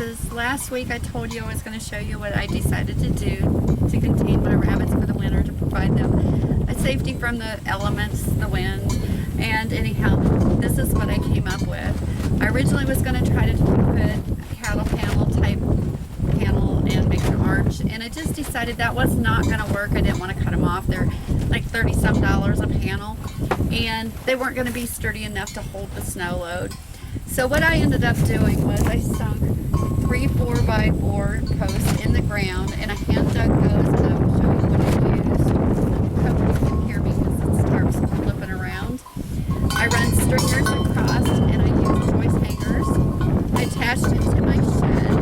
Bitsnpieces. Last week I told you I was going to show you what I decided to do to contain my rabbits for the winter, to provide them a safety from the elements, the wind, and anyhow, this is what I came up with. I originally was going to try to put a cattle panel type panel and make an arch, and I just decided that was not going to work. I didn't want to cut them off. They're like $30-some a panel, and they weren't going to be sturdy enough to hold the snow load. So what I ended up doing was I sunk 3 4x4 posts in the ground, and I hand dug those, and I will show you what I used. Hopefully you can hear me because it starts flipping around. I run stringers across, and I use choice hangers. I attached it to my shed.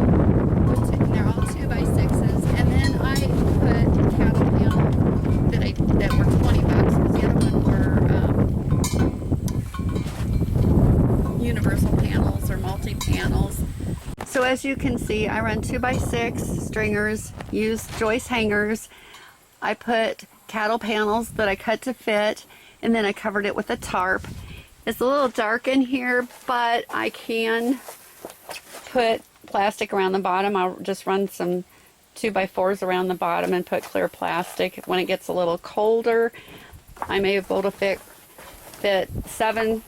They're all 2x6s, and then I put cattle panel that were $20 because the other one were universal panels or multi-panels. So as you can see, I run 2x6 stringers, use joist hangers. I put cattle panels that I cut to fit, and then I covered it with a tarp. It's a little dark in here, but I can put plastic around the bottom. I'll just run some 2x4s around the bottom and put clear plastic. When it gets a little colder, I'm able to fit 7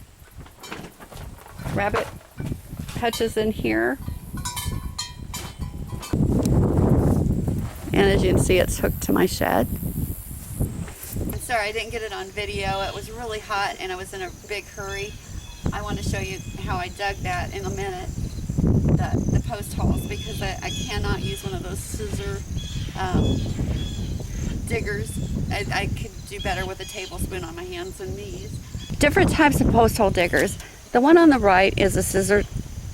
rabbit hutches in here, and as you can see, it's hooked to my shed. I'm sorry I didn't get it on video. It was really hot and I was in a big hurry. I want to show you how I dug that in a minute, the post holes, because I cannot use one of those scissor diggers. I could do better with a tablespoon on my hands and knees. Different types of post hole diggers. The one on the right is a scissor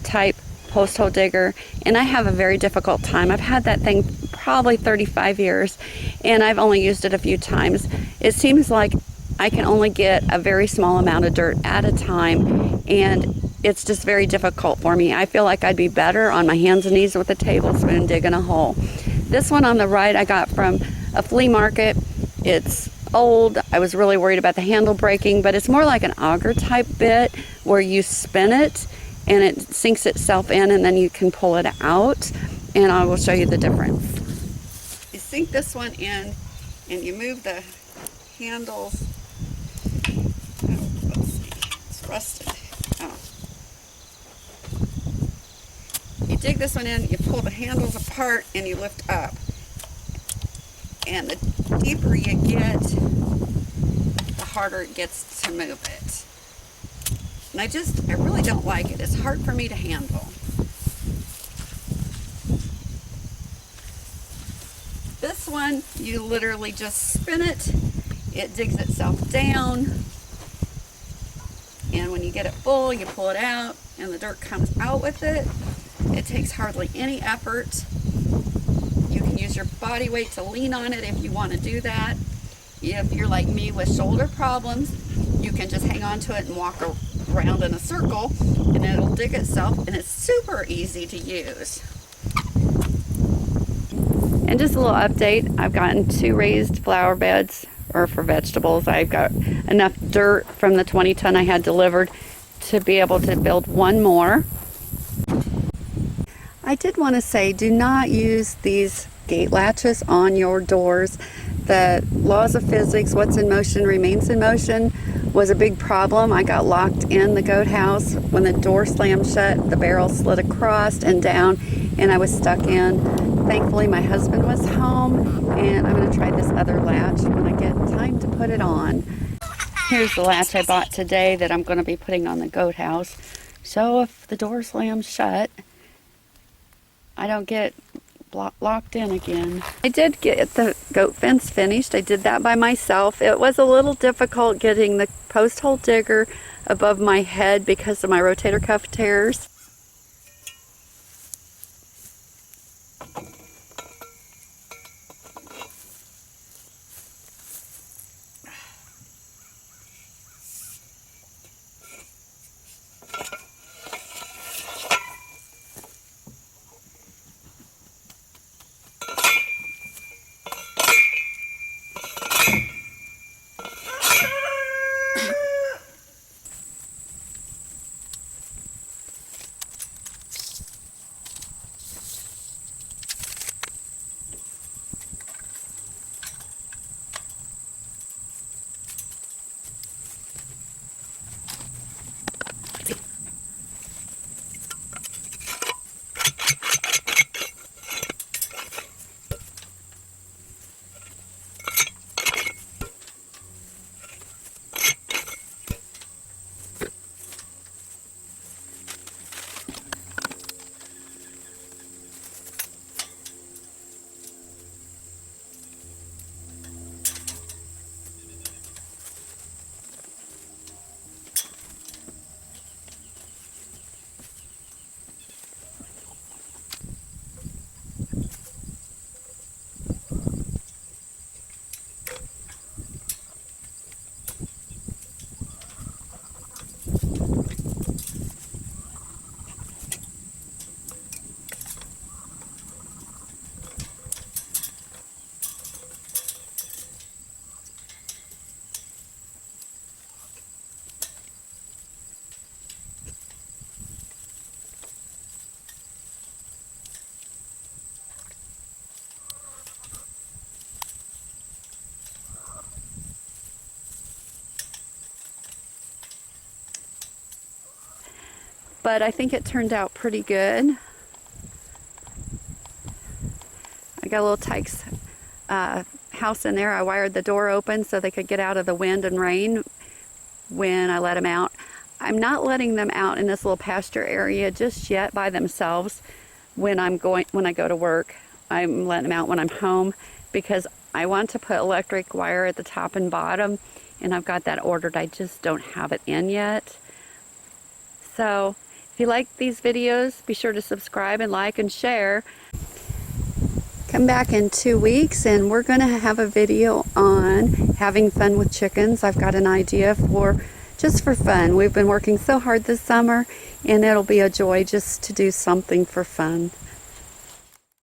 type post hole digger, and I have a very difficult time. I've had that thing probably 35 years, and I've only used it a few times. It seems like I can only get a very small amount of dirt at a time, and it's just very difficult for me. I feel like I'd be better on my hands and knees with a tablespoon digging a hole. This one on the right I got from a flea market. It's old. I was really worried about the handle breaking, but it's more like an auger type bit where you spin it and it sinks itself in, and then you can pull it out, and I will show you the difference. You sink this one in and you move the handles. Oh, let's see, it's rusted. Oh. You dig this one in, you pull the handles apart and you lift up, and the deeper you get, the harder it gets to move it. And I really don't like it. It's hard for me to handle. This one, you literally just spin it. It digs itself down. And when you get it full, you pull it out and the dirt comes out with it. It takes hardly any effort. You can use your body weight to lean on it if you want to do that. If you're like me with shoulder problems, you can just hang on to it and walk around in a circle, and it'll dig itself, and it's super easy to use. And just a little update, I've gotten 2 raised flower beds, or for vegetables. I've got enough dirt from the 20-ton I had delivered to be able to build 1 more. I did want to say, do not use these gate latches on your doors. The laws of physics, what's in motion remains in motion, was a big problem. I got locked in the goat house. When the door slammed shut, the barrel slid across and down, and I was stuck in. Thankfully, my husband was home, and I'm going to try this other latch when I get time to put it on. Here's the latch I bought today that I'm going to be putting on the goat house. So if the door slams shut, I don't get locked in again. I did get the goat fence finished. I did that by myself. It was a little difficult getting the post hole digger above my head because of my rotator cuff tears. but I think it turned out pretty good. I got a little Tyke's house in there. I wired the door open so they could get out of the wind and rain when I let them out. I'm not letting them out in this little pasture area just yet by themselves when I go to work. I'm letting them out when I'm home because I want to put electric wire at the top and bottom, and I've got that ordered. I just don't have it in yet. So if you like these videos, be sure to subscribe and like and share. Come back in 2 weeks and we're going to have a video on having fun with chickens. I've got an idea for just for fun. We've been working so hard this summer, and it'll be a joy just to do something for fun.